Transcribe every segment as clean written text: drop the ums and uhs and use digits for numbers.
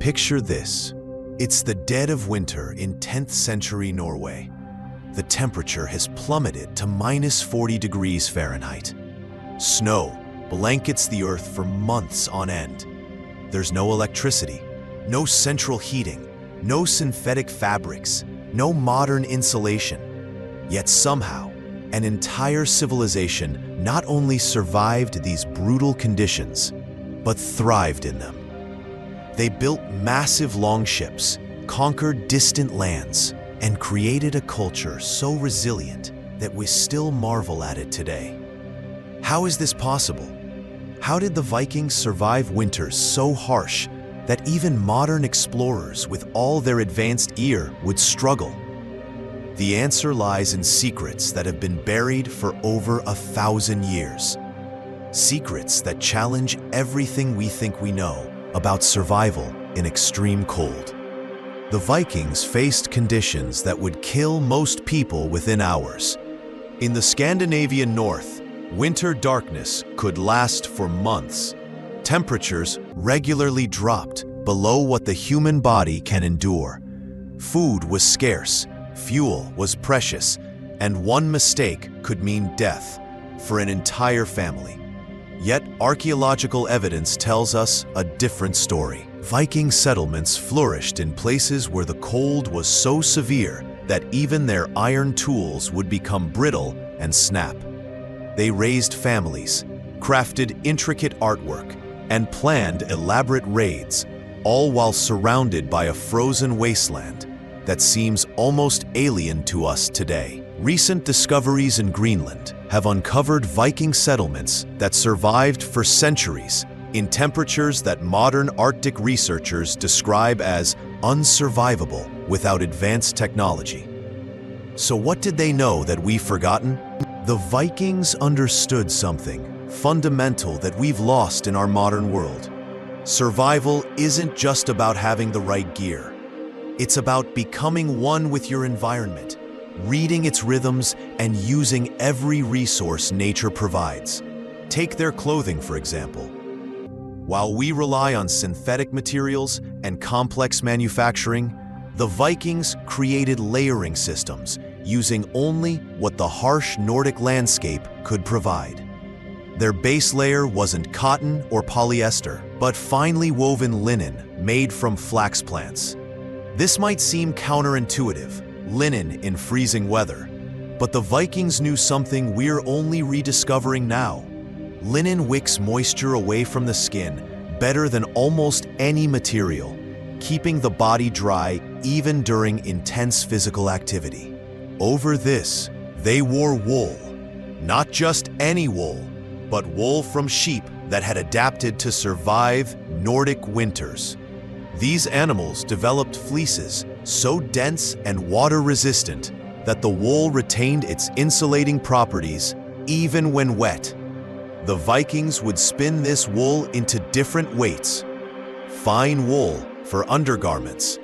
Picture this. It's the dead of winter in 10th century Norway. The temperature has plummeted to -40 degrees Fahrenheit. Snow blankets the earth for months on end. There's no electricity, no central heating, no synthetic fabrics, no modern insulation. Yet somehow, an entire civilization not only survived these brutal conditions, but thrived in them. They built massive longships, conquered distant lands, and created a culture so resilient that we still marvel at it today. How is this possible? How did the Vikings survive winters so harsh that even modern explorers with all their advanced gear would struggle? The answer lies in secrets that have been buried for over 1,000 years. Secrets that challenge everything we think we know about survival in extreme cold. The Vikings faced conditions that would kill most people within hours. In the Scandinavian north, winter darkness could last for months. Temperatures regularly dropped below what the human body can endure. Food was scarce, fuel was precious, and one mistake could mean death for an entire family. Yet archaeological evidence tells us a different story. Viking settlements flourished in places where the cold was so severe that even their iron tools would become brittle and snap. They raised families, crafted intricate artwork, and planned elaborate raids, all while surrounded by a frozen wasteland that seems almost alien to us today. Recent discoveries in Greenland have uncovered Viking settlements that survived for centuries in temperatures that modern Arctic researchers describe as unsurvivable without advanced technology. So what did they know that we've forgotten? The Vikings understood something fundamental that we've lost in our modern world. Survival isn't just about having the right gear. It's about becoming one with your environment, reading its rhythms, and using every resource nature provides. Take their clothing, for example. While we rely on synthetic materials and complex manufacturing, the Vikings created layering systems using only what the harsh Nordic landscape could provide. Their base layer wasn't cotton or polyester, but finely woven linen made from flax plants. This might seem counterintuitive, linen in freezing weather, but the Vikings knew something we're only rediscovering now. Linen wicks moisture away from the skin better than almost any material, keeping the body dry even during intense physical activity. Over this, they wore wool. Not just any wool, but wool from sheep that had adapted to survive Nordic winters. These animals developed fleeces so dense and water-resistant that the wool retained its insulating properties even when wet. The Vikings would spin this wool into different weights. Fine wool for undergarments,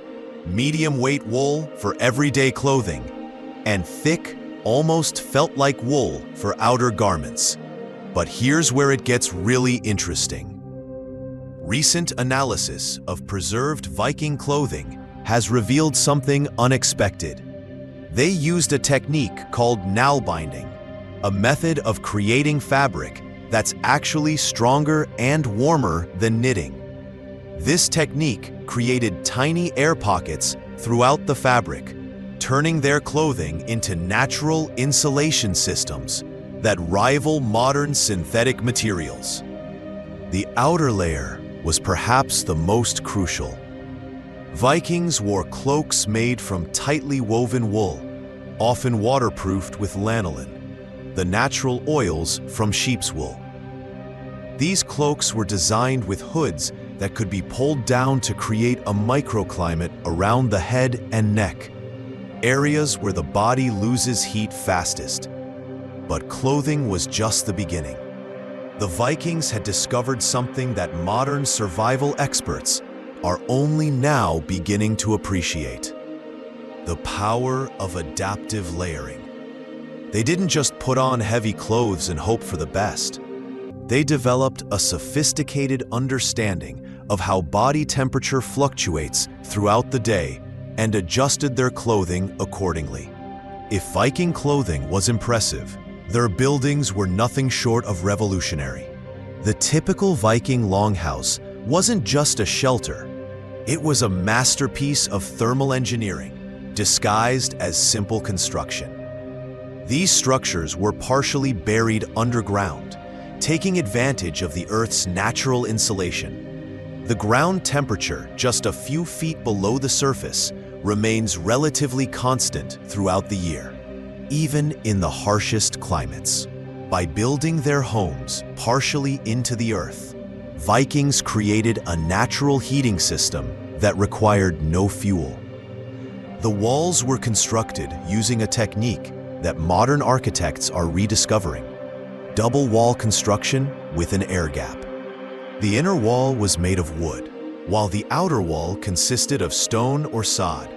medium-weight wool for everyday clothing, and thick, almost felt-like wool for outer garments. But here's where it gets really interesting. Recent analysis of preserved Viking clothing has revealed something unexpected. They used a technique called knallbinding, a method of creating fabric that's actually stronger and warmer than knitting. This technique created tiny air pockets throughout the fabric, turning their clothing into natural insulation systems that rival modern synthetic materials. The outer layer was perhaps the most crucial. Vikings wore cloaks made from tightly woven wool, often waterproofed with lanolin, the natural oils from sheep's wool. These cloaks were designed with hoods that could be pulled down to create a microclimate around the head and neck, areas where the body loses heat fastest. But clothing was just the beginning. The Vikings had discovered something that modern survival experts are only now beginning to appreciate: the power of adaptive layering. They didn't just put on heavy clothes and hope for the best. They developed a sophisticated understanding of how body temperature fluctuates throughout the day and adjusted their clothing accordingly. If Viking clothing was impressive, their buildings were nothing short of revolutionary. The typical Viking longhouse wasn't just a shelter. It was a masterpiece of thermal engineering, disguised as simple construction. These structures were partially buried underground, taking advantage of the Earth's natural insulation. The ground temperature, just a few feet below the surface, remains relatively constant throughout the year, even in the harshest climates. By building their homes partially into the earth, Vikings created a natural heating system that required no fuel. The walls were constructed using a technique that modern architects are rediscovering: double wall construction with an air gap. The inner wall was made of wood, while the outer wall consisted of stone or sod.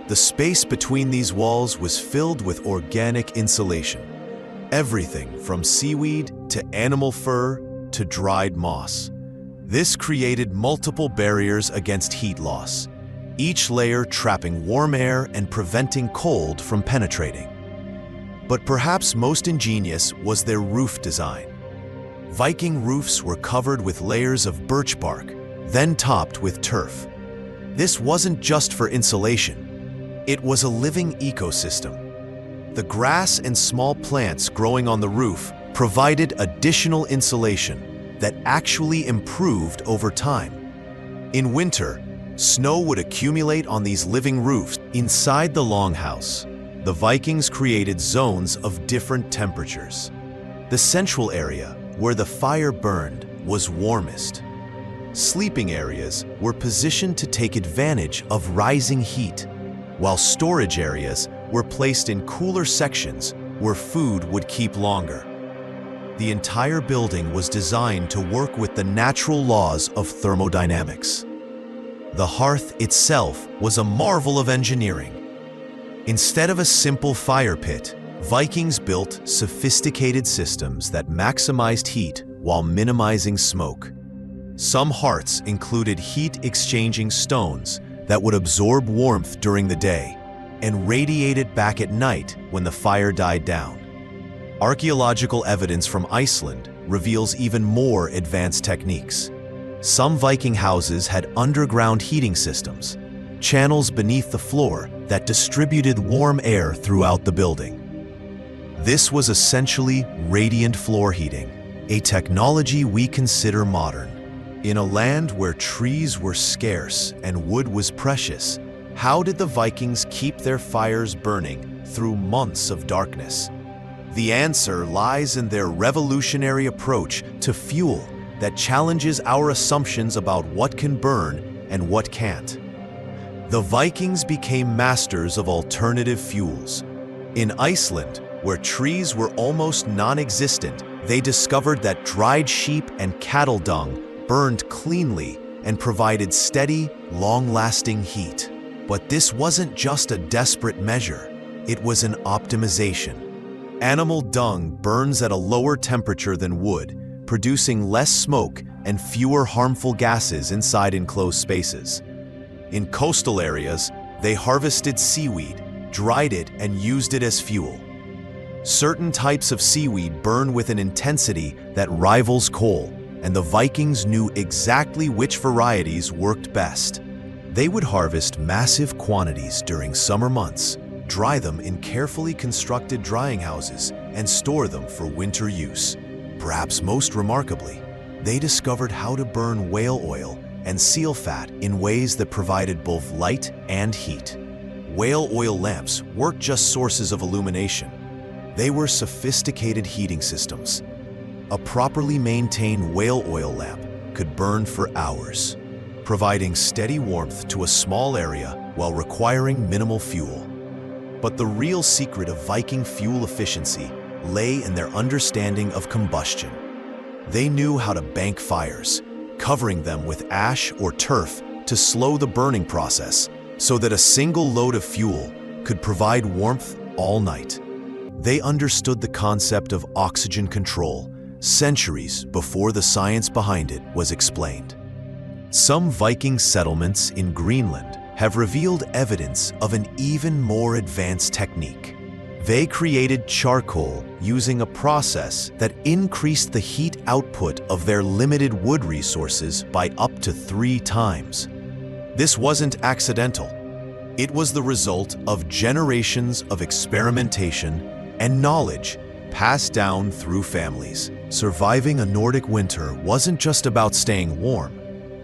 The space between these walls was filled with organic insulation, everything from seaweed to animal fur to dried moss. This created multiple barriers against heat loss, each layer trapping warm air and preventing cold from penetrating. But perhaps most ingenious was their roof design. Viking roofs were covered with layers of birch bark, then topped with turf. This wasn't just for insulation. It was a living ecosystem. The grass and small plants growing on the roof provided additional insulation that actually improved over time. In winter, snow would accumulate on these living roofs. Inside the longhouse, the Vikings created zones of different temperatures. The central area, where the fire burned, was warmest. Sleeping areas were positioned to take advantage of rising heat, while storage areas were placed in cooler sections where food would keep longer. The entire building was designed to work with the natural laws of thermodynamics. The hearth itself was a marvel of engineering. Instead of a simple fire pit, Vikings built sophisticated systems that maximized heat while minimizing smoke. Some hearths included heat-exchanging stones that would absorb warmth during the day and radiate it back at night when the fire died down. Archaeological evidence from Iceland reveals even more advanced techniques. Some Viking houses had underground heating systems, channels beneath the floor that distributed warm air throughout the building. This was essentially radiant floor heating, a technology we consider modern. In a land where trees were scarce and wood was precious, how did the Vikings keep their fires burning through months of darkness? The answer lies in their revolutionary approach to fuel that challenges our assumptions about what can burn and what can't. The Vikings became masters of alternative fuels. In Iceland, where trees were almost non-existent, they discovered that dried sheep and cattle dung burned cleanly and provided steady, long-lasting heat. But this wasn't just a desperate measure, it was an optimization. Animal dung burns at a lower temperature than wood, producing less smoke and fewer harmful gases inside enclosed spaces. In coastal areas, they harvested seaweed, dried it, and used it as fuel. Certain types of seaweed burn with an intensity that rivals coal, and the Vikings knew exactly which varieties worked best. They would harvest massive quantities during summer months, dry them in carefully constructed drying houses, and store them for winter use. Perhaps most remarkably, they discovered how to burn whale oil and seal fat in ways that provided both light and heat. Whale oil lamps weren't just sources of illumination. They were sophisticated heating systems. A properly maintained whale oil lamp could burn for hours, providing steady warmth to a small area while requiring minimal fuel. But the real secret of Viking fuel efficiency lay in their understanding of combustion. They knew how to bank fires, covering them with ash or turf to slow the burning process so that a single load of fuel could provide warmth all night. They understood the concept of oxygen control centuries before the science behind it was explained. Some Viking settlements in Greenland have revealed evidence of an even more advanced technique. They created charcoal using a process that increased the heat output of their limited wood resources by up to 3 times. This wasn't accidental. It was the result of generations of experimentation and knowledge passed down through families. Surviving a Nordic winter wasn't just about staying warm.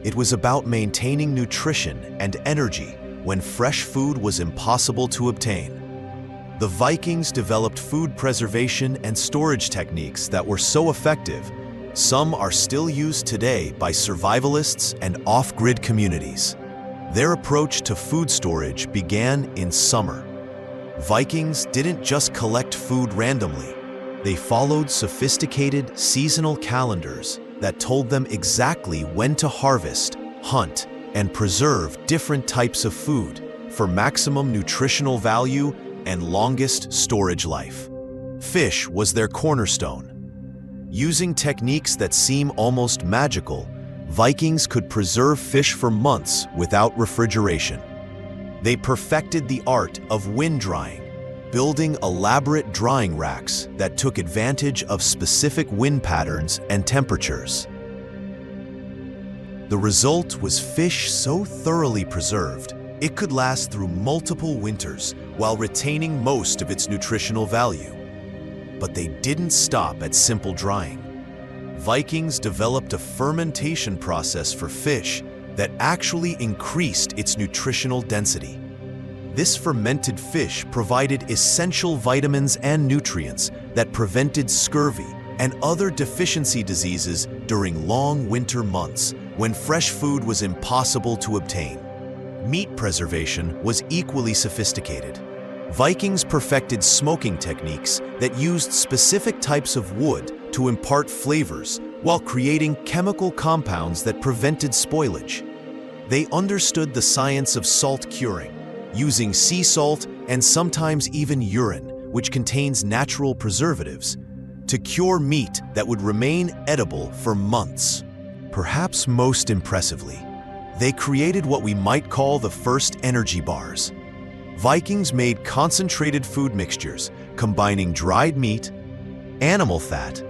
It was about maintaining nutrition and energy when fresh food was impossible to obtain. The Vikings developed food preservation and storage techniques that were so effective, some are still used today by survivalists and off-grid communities. Their approach to food storage began in summer. Vikings didn't just collect food randomly. They followed sophisticated seasonal calendars that told them exactly when to harvest, hunt, and preserve different types of food for maximum nutritional value and longest storage life. Fish was their cornerstone. Using techniques that seem almost magical, Vikings could preserve fish for months without refrigeration. They perfected the art of wind drying, building elaborate drying racks that took advantage of specific wind patterns and temperatures. The result was fish so thoroughly preserved, it could last through multiple winters while retaining most of its nutritional value. But they didn't stop at simple drying. Vikings developed a fermentation process for fish that actually increased its nutritional density. This fermented fish provided essential vitamins and nutrients that prevented scurvy and other deficiency diseases during long winter months when fresh food was impossible to obtain. Meat preservation was equally sophisticated. Vikings perfected smoking techniques that used specific types of wood to impart flavors while creating chemical compounds that prevented spoilage. They understood the science of salt curing, using sea salt and sometimes even urine, which contains natural preservatives, to cure meat that would remain edible for months. Perhaps most impressively, they created what we might call the first energy bars. Vikings made concentrated food mixtures combining dried meat, animal fat,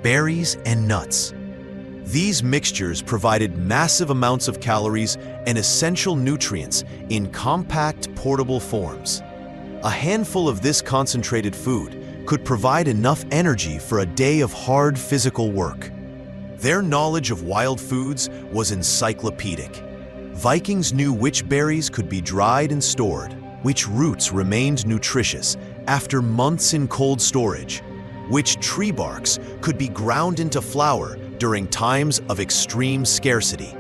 berries, and nuts. These mixtures provided massive amounts of calories and essential nutrients in compact, portable forms. A handful of this concentrated food could provide enough energy for a day of hard physical work. Their knowledge of wild foods was encyclopedic. Vikings knew which berries could be dried and stored, which roots remained nutritious after months in cold storage, which tree barks could be ground into flour during times of extreme scarcity.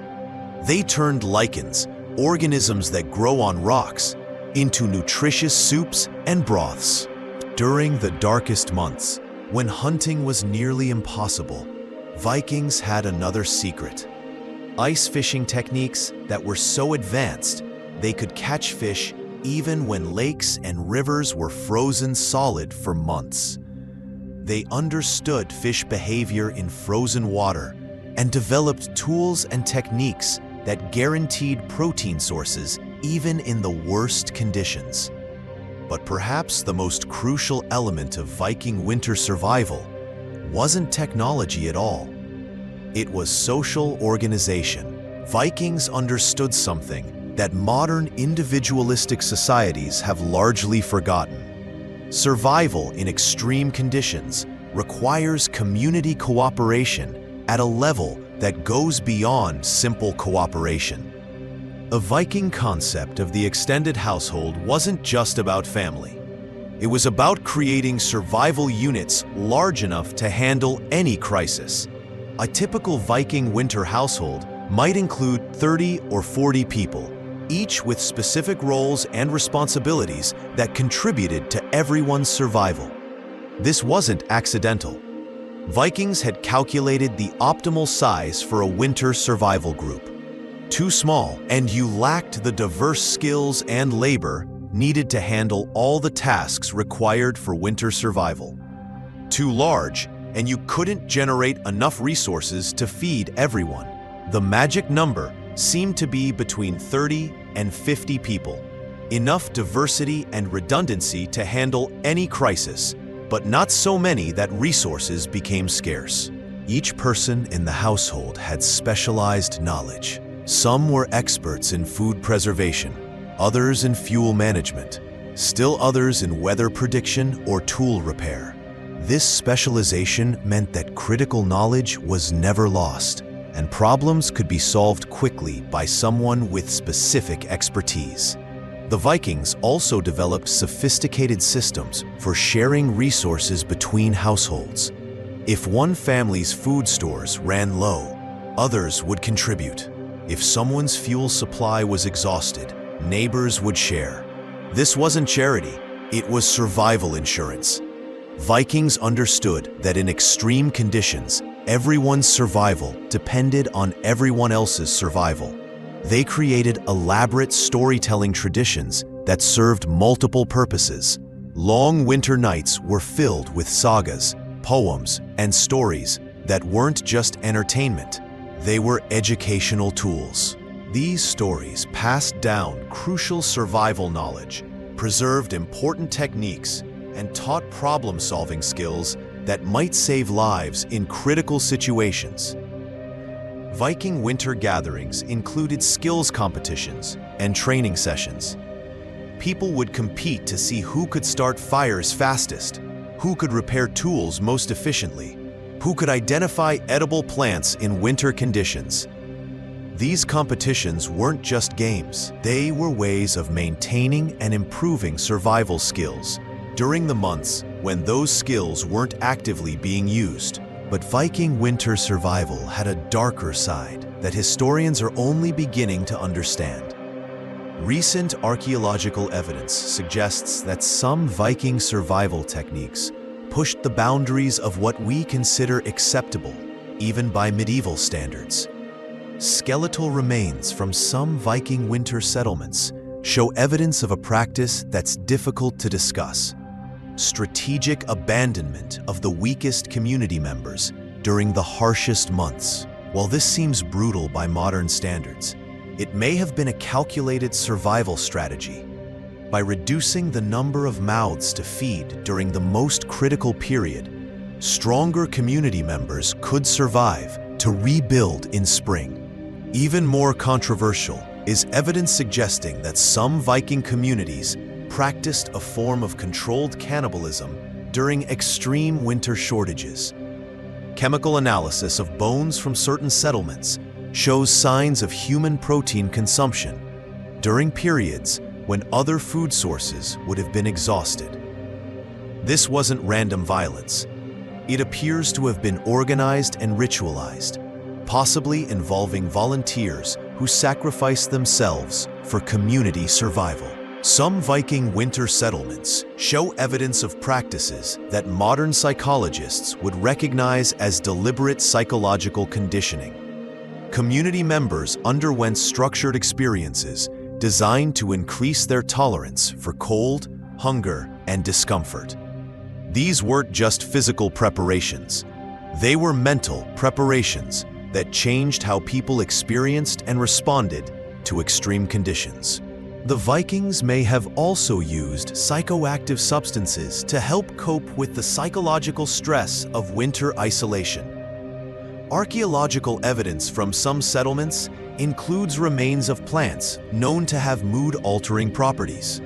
They turned lichens, organisms that grow on rocks, into nutritious soups and broths. During the darkest months, when hunting was nearly impossible, Vikings had another secret. Ice fishing techniques that were so advanced, they could catch fish even when lakes and rivers were frozen solid for months. They understood fish behavior in frozen water and developed tools and techniques that guaranteed protein sources even in the worst conditions. But perhaps the most crucial element of Viking winter survival wasn't technology at all. It was social organization. Vikings understood something that modern individualistic societies have largely forgotten. Survival in extreme conditions requires community cooperation at a level that goes beyond simple cooperation. The Viking concept of the extended household wasn't just about family. It was about creating survival units large enough to handle any crisis. A typical Viking winter household might include 30 or 40 people, each with specific roles and responsibilities that contributed to everyone's survival. This wasn't accidental. Vikings had calculated the optimal size for a winter survival group. Too small, and you lacked the diverse skills and labor needed to handle all the tasks required for winter survival. Too large, and you couldn't generate enough resources to feed everyone. The magic number seemed to be between 30 and 50 people. Enough diversity and redundancy to handle any crisis, but not so many that resources became scarce. Each person in the household had specialized knowledge. Some were experts in food preservation, others in fuel management, still others in weather prediction or tool repair. This specialization meant that critical knowledge was never lost, and problems could be solved quickly by someone with specific expertise. The Vikings also developed sophisticated systems for sharing resources between households. If one family's food stores ran low, others would contribute. If someone's fuel supply was exhausted, neighbors would share. This wasn't charity, it was survival insurance. Vikings understood that in extreme conditions, everyone's survival depended on everyone else's survival. They created elaborate storytelling traditions that served multiple purposes. Long winter nights were filled with sagas, poems, and stories that weren't just entertainment. They were educational tools. These stories passed down crucial survival knowledge, preserved important techniques, and taught problem-solving skills that might save lives in critical situations. Viking winter gatherings included skills competitions and training sessions. People would compete to see who could start fires fastest, who could repair tools most efficiently, who could identify edible plants in winter conditions. These competitions weren't just games, they were ways of maintaining and improving survival skills during the months when those skills weren't actively being used. But Viking winter survival had a darker side that historians are only beginning to understand. Recent archaeological evidence suggests that some Viking survival techniques pushed the boundaries of what we consider acceptable, even by medieval standards. Skeletal remains from some Viking winter settlements show evidence of a practice that's difficult to discuss: strategic abandonment of the weakest community members during the harshest months. While this seems brutal by modern standards, it may have been a calculated survival strategy. By reducing the number of mouths to feed during the most critical period, stronger community members could survive to rebuild in spring. Even more controversial is evidence suggesting that some Viking communities practiced a form of controlled cannibalism during extreme winter shortages. Chemical analysis of bones from certain settlements shows signs of human protein consumption during periods when other food sources would have been exhausted. This wasn't random violence. It appears to have been organized and ritualized, possibly involving volunteers who sacrificed themselves for community survival. Some Viking winter settlements show evidence of practices that modern psychologists would recognize as deliberate psychological conditioning. Community members underwent structured experiences designed to increase their tolerance for cold, hunger, and discomfort. These weren't just physical preparations. They were mental preparations that changed how people experienced and responded to extreme conditions. The Vikings may have also used psychoactive substances to help cope with the psychological stress of winter isolation. Archaeological evidence from some settlements includes remains of plants known to have mood-altering properties.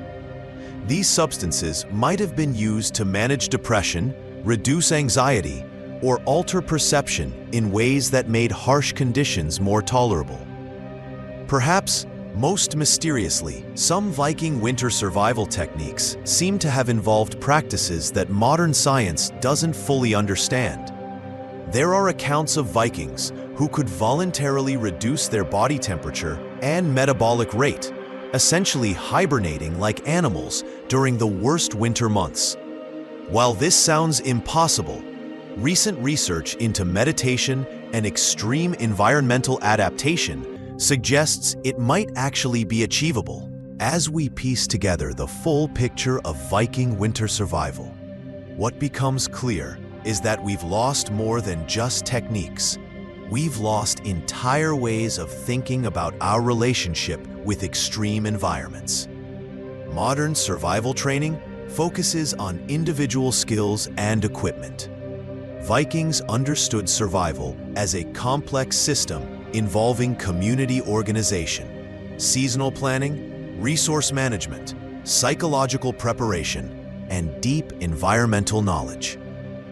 These substances might have been used to manage depression, reduce anxiety, or alter perception in ways that made harsh conditions more tolerable. Perhaps most mysteriously, some Viking winter survival techniques seem to have involved practices that modern science doesn't fully understand. There are accounts of Vikings who could voluntarily reduce their body temperature and metabolic rate, essentially hibernating like animals during the worst winter months. While this sounds impossible, recent research into meditation and extreme environmental adaptation suggests it might actually be achievable. As we piece together the full picture of Viking winter survival, what becomes clear is that we've lost more than just techniques. we've lost entire ways of thinking about our relationship with extreme environments. Modern survival training focuses on individual skills and equipment. Vikings understood survival as a complex system involving community organization, seasonal planning, resource management, psychological preparation, and deep environmental knowledge.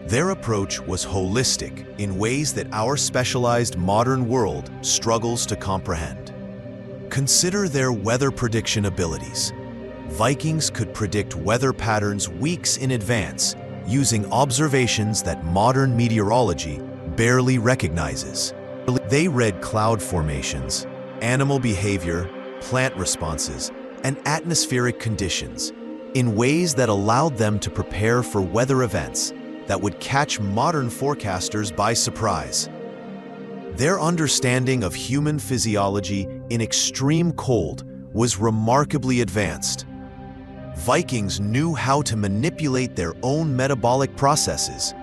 Their approach was holistic in ways that our specialized modern world struggles to comprehend. Consider their weather prediction abilities. Vikings could predict weather patterns weeks in advance using observations that modern meteorology barely recognizes. They read cloud formations, animal behavior, plant responses, and atmospheric conditions in ways that allowed them to prepare for weather events that would catch modern forecasters by surprise. Their understanding of human physiology in extreme cold was remarkably advanced. Vikings knew how to manipulate their own metabolic processes,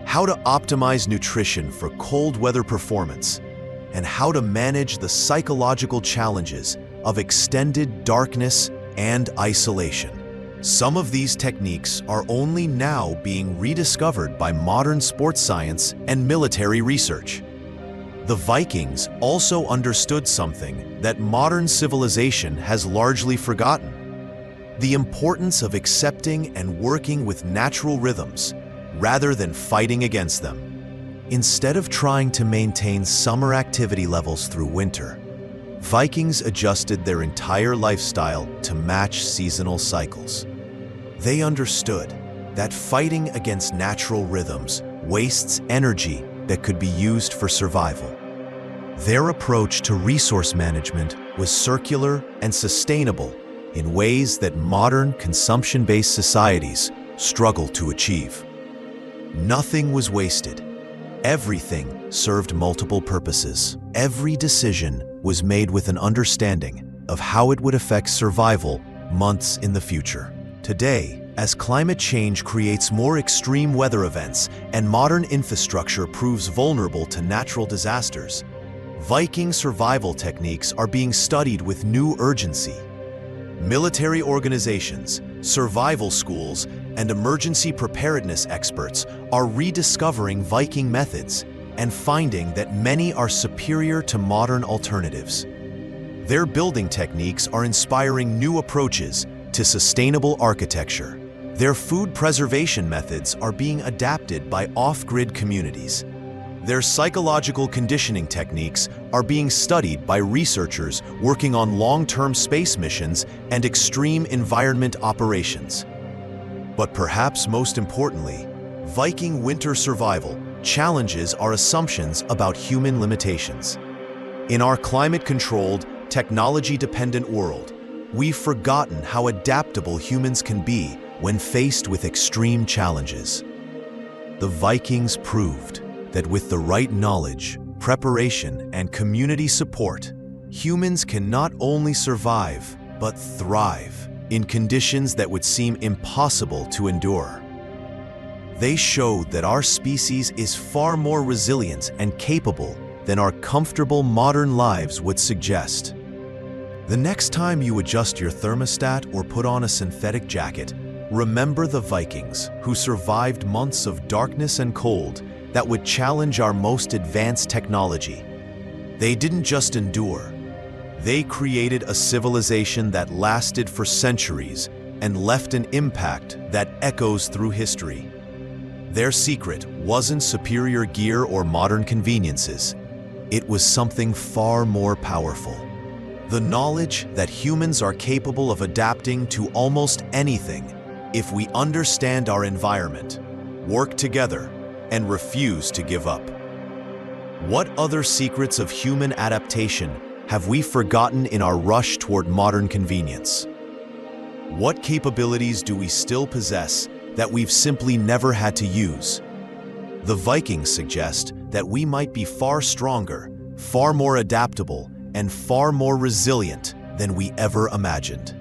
how to optimize nutrition for cold weather performance, and how to manage the psychological challenges of extended darkness and isolation. Some of these techniques are only now being rediscovered by modern sports science and military research. The Vikings also understood something that modern civilization has largely forgotten: the importance of accepting and working with natural rhythms rather than fighting against them. Instead of trying to maintain summer activity levels through winter, Vikings adjusted their entire lifestyle to match seasonal cycles. They understood that fighting against natural rhythms wastes energy that could be used for survival. Their approach to resource management was circular and sustainable in ways that modern consumption-based societies struggle to achieve. Nothing was wasted. Everything served multiple purposes. Every decision was made with an understanding of how it would affect survival months in the future. Today, as climate change creates more extreme weather events and modern infrastructure proves vulnerable to natural disasters, Viking survival techniques are being studied with new urgency. Military organizations, survival schools, and emergency preparedness experts are rediscovering Viking methods and finding that many are superior to modern alternatives. Their building techniques are inspiring new approaches to sustainable architecture. Their food preservation methods are being adapted by off-grid communities. Their psychological conditioning techniques are being studied by researchers working on long-term space missions and extreme environment operations. But perhaps most importantly, Viking winter survival challenges our assumptions about human limitations. In our climate-controlled, technology-dependent world, we've forgotten how adaptable humans can be when faced with extreme challenges. The Vikings proved that with the right knowledge, preparation, and community support, humans can not only survive, but thrive in conditions that would seem impossible to endure. They showed that our species is far more resilient and capable than our comfortable modern lives would suggest. The next time you adjust your thermostat or put on a synthetic jacket, remember the Vikings who survived months of darkness and cold that would challenge our most advanced technology. They didn't just endure. They created a civilization that lasted for centuries and left an impact that echoes through history. Their secret wasn't superior gear or modern conveniences. It was something far more powerful: the knowledge that humans are capable of adapting to almost anything if we understand our environment, work together, and refuse to give up. What other secrets of human adaptation have we forgotten in our rush toward modern convenience? What capabilities do we still possess that we've simply never had to use? The Vikings suggest that we might be far stronger, far more adaptable, and far more resilient than we ever imagined.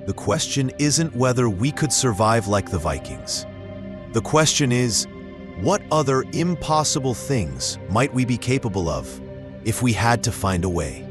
The question isn't whether we could survive like the Vikings. The question is, What other impossible things might we be capable of if we had to find a way?